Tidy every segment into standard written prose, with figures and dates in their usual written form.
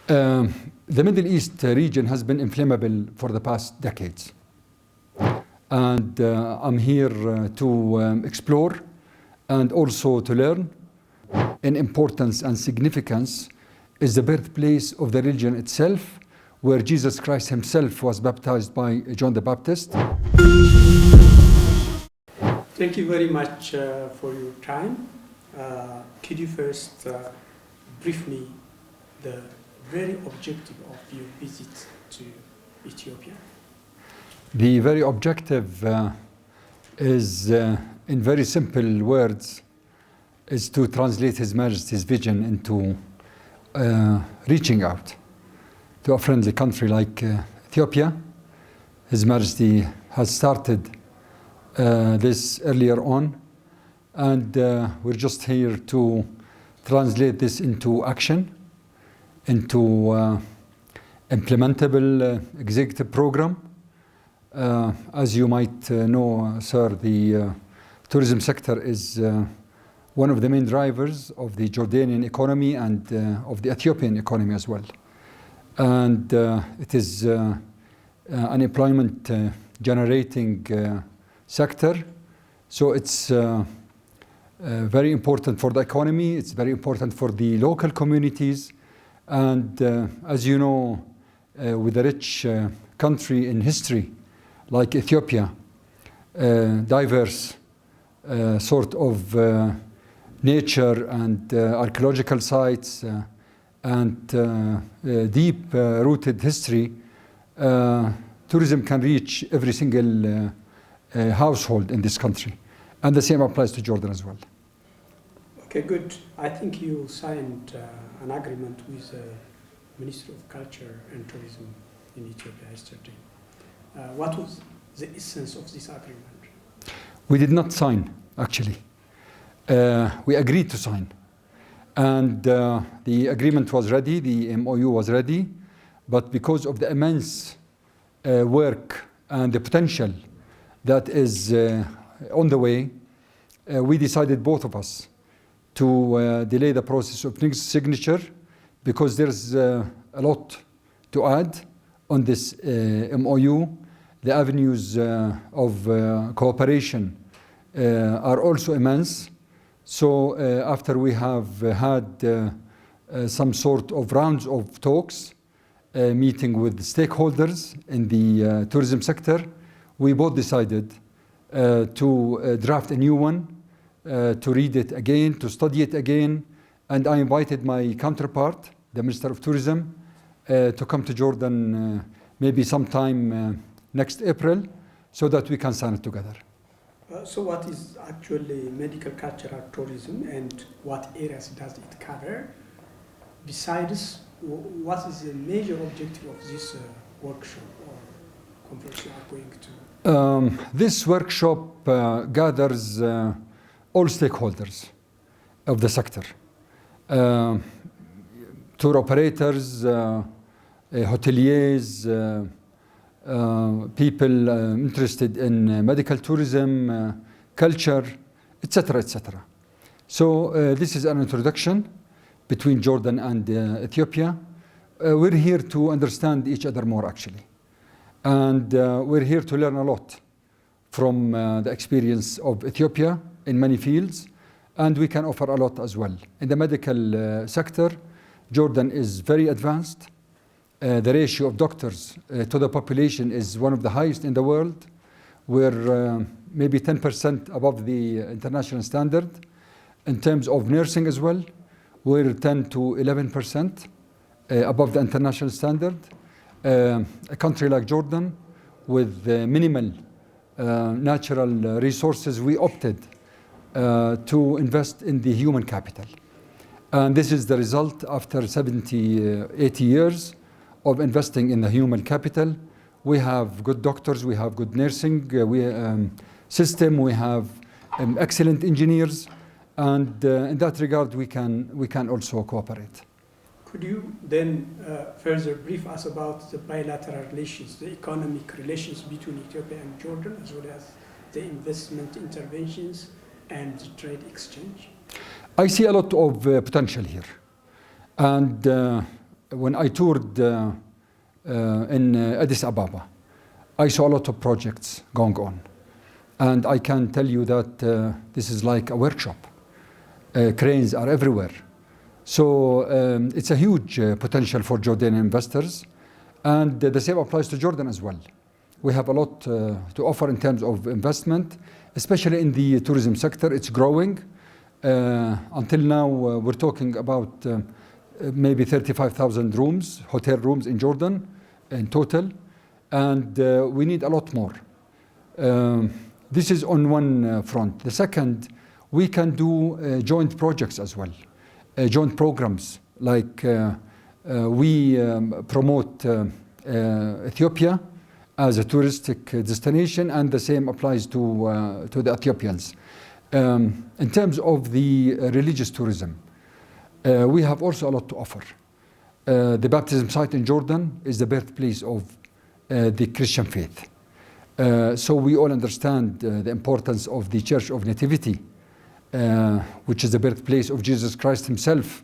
The Middle East region has been inflammable for the past decades. And I'm here to explore and also to learn. In importance and significance is the birthplace of the religion itself, where Jesus Christ himself was baptized by John the Baptist. Thank you very much for your time. Could you first brief me the very objective of your visit to Ethiopia? The very objective is, in very simple words, is to translate His Majesty's vision into reaching out to a friendly country like Ethiopia. His Majesty has started this earlier on, and we're just here to translate this into action, into implementable executive program. As you might know, sir, the tourism sector is one of the main drivers of the Jordanian economy and of the Ethiopian economy as well. And it is an employment generating sector. So it's very important for the economy, it's very important for the local communities. And as you know, with a rich country in history like Ethiopia, diverse sort of nature and archaeological sites and deep-rooted history, tourism can reach every single household in this country. And the same applies to Jordan as well. Okay, good. I think you signed an agreement with the Ministry of Culture and Tourism in Ethiopia yesterday. What was the essence of this agreement? We did not sign, actually. We agreed to sign. And the agreement was ready, the MOU was ready, but because of the immense work and the potential that is on the way, we decided, both of us, to delay the process of signature, because there's a lot to add on this MOU. The avenues of cooperation are also immense. So after we have had some sort of rounds of talks, meeting with stakeholders in the tourism sector, we both decided to draft a new one, to read it again, to study it again. And I invited my counterpart, the Minister of Tourism, to come to Jordan maybe sometime next April, so that we can sign it together. So what is actually medical cultural tourism, and what areas does it cover? Besides, what is the major objective of this workshop or conference you are going to? This workshop gathers all stakeholders of the sector. Tour operators, hoteliers, people interested in medical tourism, culture, etc., etc. So this is an introduction between Jordan and Ethiopia. We're here to understand each other more, actually. And we're here to learn a lot from the experience of Ethiopia in many fields, and we can offer a lot as well. In the medical sector, Jordan is very advanced. The ratio of doctors to the population is one of the highest in the world. We're maybe 10% above the international standard. In terms of nursing as well, we're 10 to 11% above the international standard. A country like Jordan, with minimal natural resources, we opted to invest in the human capital. And this is the result after 70, 80 years of investing in the human capital. We have good doctors, we have good nursing system, we have excellent engineers, and in that regard we can also cooperate. Could you then further brief us about the bilateral relations, the economic relations between Ethiopia and Jordan, as well as the investment interventions and the trade exchange? I see a lot of potential here. And when I toured in Addis Ababa, I saw a lot of projects going on. And I can tell you that this is like a workshop. Cranes are everywhere. So it's a huge potential for Jordanian investors. And the same applies to Jordan as well. We have a lot to offer in terms of investment, especially in the tourism sector. It's growing. Until now, we're talking about maybe 35,000 rooms, hotel rooms in Jordan in total. And we need a lot more. This is on one front. The second, we can do joint projects as well, joint programs, like we promote Ethiopia as a touristic destination, and the same applies to the Ethiopians. In terms of the religious tourism, we have also a lot to offer. The baptism site in Jordan is the birthplace of the Christian faith. So we all understand the importance of the Church of Nativity, which is the birthplace of Jesus Christ himself.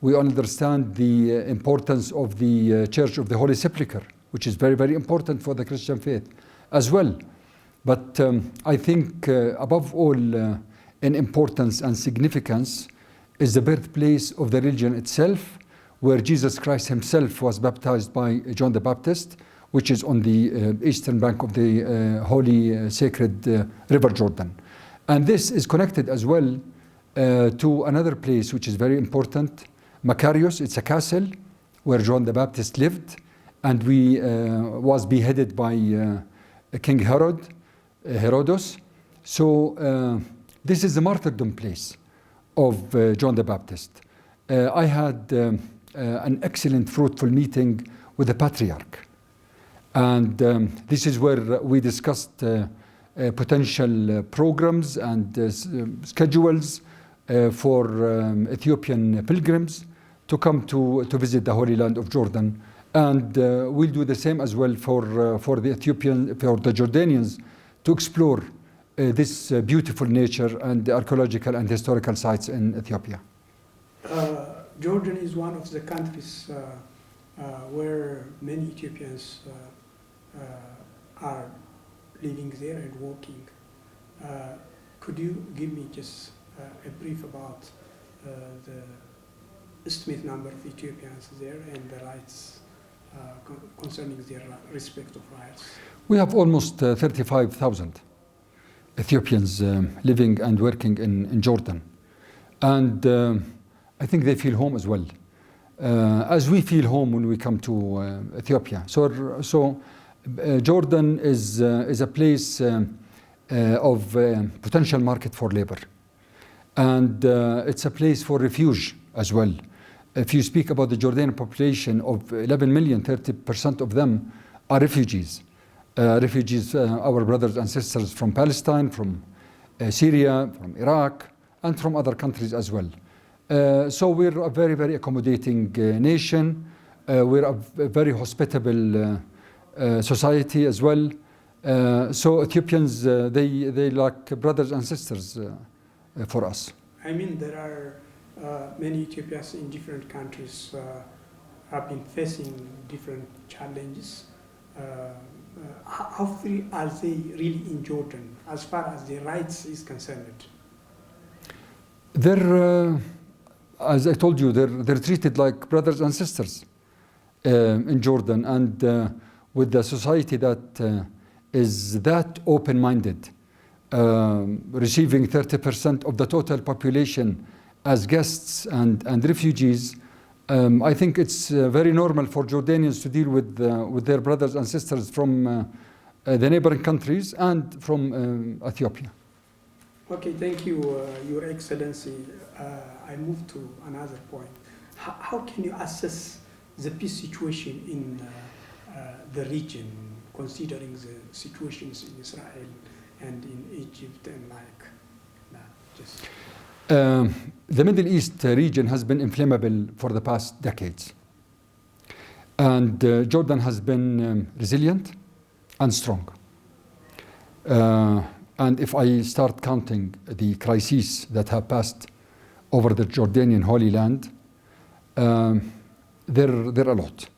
We all understand the importance of the Church of the Holy Sepulchre, which is very, very important for the Christian faith as well. But I think above all in importance and significance is the birthplace of the religion itself, where Jesus Christ himself was baptized by John the Baptist, which is on the eastern bank of the holy sacred river Jordan. And this is connected as well to another place which is very important, Makarios. It's a castle where John the Baptist lived, and was beheaded by King Herodos. So this is the martyrdom place of John the Baptist. I had an excellent, fruitful meeting with the patriarch. And this is where we discussed potential programs and schedules for Ethiopian pilgrims to come to visit the Holy Land of Jordan. And we'll do the same as well for the Jordanians to explore this beautiful nature and the archaeological and historical sites in Ethiopia. Jordan is one of the countries where many Ethiopians are living there and working. Could you give me just a brief about the estimate number of Ethiopians there and the rights concerning their respect of rights? We have almost 35,000 Ethiopians living and working in Jordan. And I think they feel home as well, as we feel home when we come to Ethiopia. So Jordan is a place of potential market for labor. And it's a place for refuge as well. If you speak about the Jordanian population of 11 million, 30% of them are refugees. Our brothers and sisters from Palestine, from Syria, from Iraq, and from other countries as well. So we're a very, very accommodating nation. We're a very hospitable society as well. So Ethiopians, they like brothers and sisters for us. I mean, there are many Ethiopians in different countries have been facing different challenges. How free are they really in Jordan as far as their rights is concerned? They're, as I told you, they're treated like brothers and sisters in Jordan, and with the society that is that open-minded, receiving 30% of the total population as guests and refugees. I think it's very normal for Jordanians to deal with their brothers and sisters from the neighboring countries and from Ethiopia. Okay, thank you, Your Excellency. I move to another point. How can you assess the peace situation in the region, considering the situations in Israel and in Egypt and like that? Just the Middle East region has been inflammable for the past decades. And Jordan has been resilient and strong. And if I start counting the crises that have passed over the Jordanian Holy Land, there are a lot.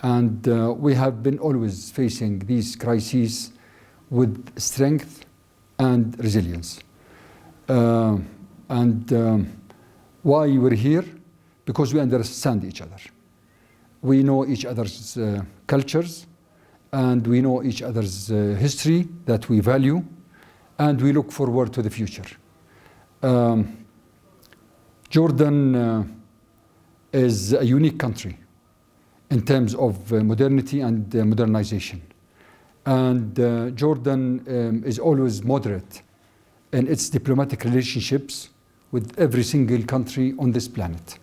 And we have been always facing these crises with strength and resilience. Why we're here? Because we understand each other. We know each other's cultures, and we know each other's history that we value, and we look forward to the future. Jordan is a unique country in terms of modernity and modernization. And Jordan is always moderate in its diplomatic relationships with every single country on this planet,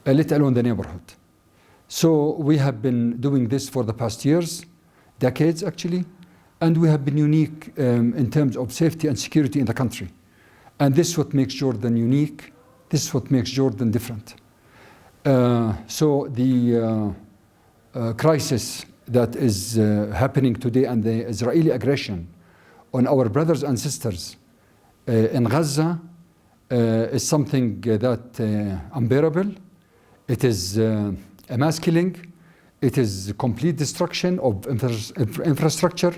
let alone the neighborhood. So we have been doing this for the past years, decades actually, and we have been unique in terms of safety and security in the country. And this is what makes Jordan unique. This is what makes Jordan different. So the crisis that is happening today and the Israeli aggression on our brothers and sisters in Gaza is something that unbearable. It is a mass killing. It is complete destruction of infrastructure.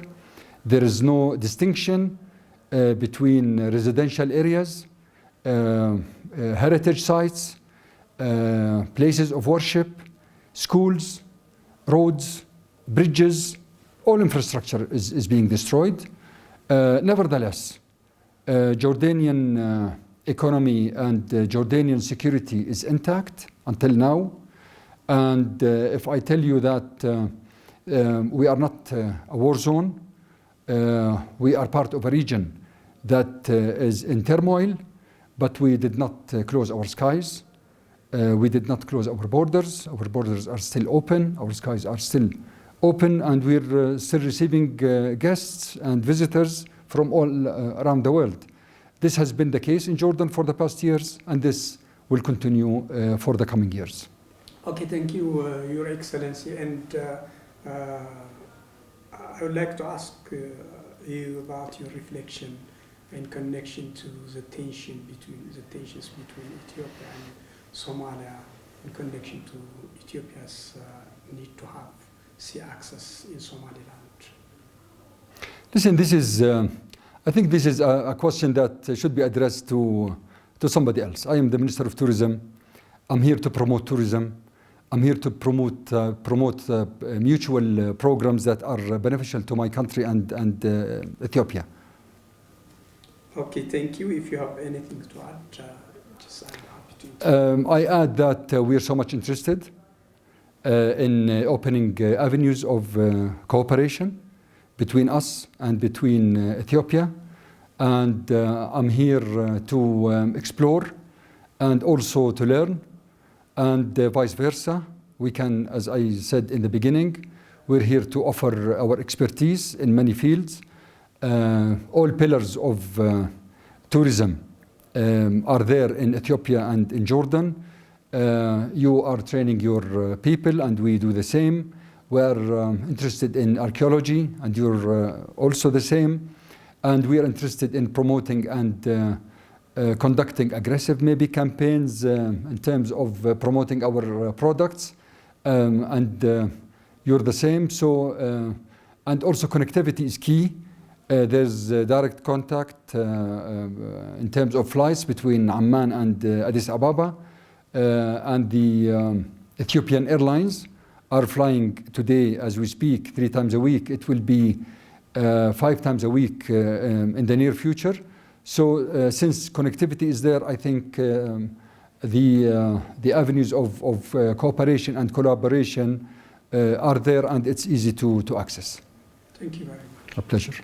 There is no distinction between residential areas, heritage sites, places of worship, schools, roads, bridges. All infrastructure is being destroyed. Nevertheless, Jordanian economy and Jordanian security is intact until now. And if I tell you that we are not a war zone, we are part of a region that is in turmoil, but we did not close our skies. We did not close our borders. Our borders are still open. Our skies are still open, and we're still receiving guests and visitors from all around the world. This has been the case in Jordan for the past years, and this will continue for the coming years. Okay, thank you, Your Excellency. And I would like to ask you about your reflection in connection to the tensions between Ethiopia and Somalia, in connection to Ethiopia's need to have sea access in Somaliland. Listen, this is, I think this is a question that should be addressed to somebody else. I am the Minister of Tourism. I'm here to promote tourism. I'm here to promote mutual programs that are beneficial to my country and Ethiopia. Okay, thank you. If you have anything to add, just I'm happy to. I add that we are so much interested in opening avenues of cooperation between us and between Ethiopia. And I'm here to explore and also to learn, and vice versa. We can, as I said in the beginning, we're here to offer our expertise in many fields. All pillars of tourism are there in Ethiopia and in Jordan. You are training your people, and we do the same. We're interested in archaeology, and you're also the same. And we are interested in promoting and conducting aggressive maybe campaigns in terms of promoting our products. And you're the same. So, and also connectivity is key. There's direct contact in terms of flights between Amman and Addis Ababa. And the Ethiopian Airlines are flying today, as we speak, 3 times a week. It will be 5 times a week in the near future. So since connectivity is there, I think the avenues of cooperation and collaboration are there, and it's easy to access. Thank you very much. A pleasure.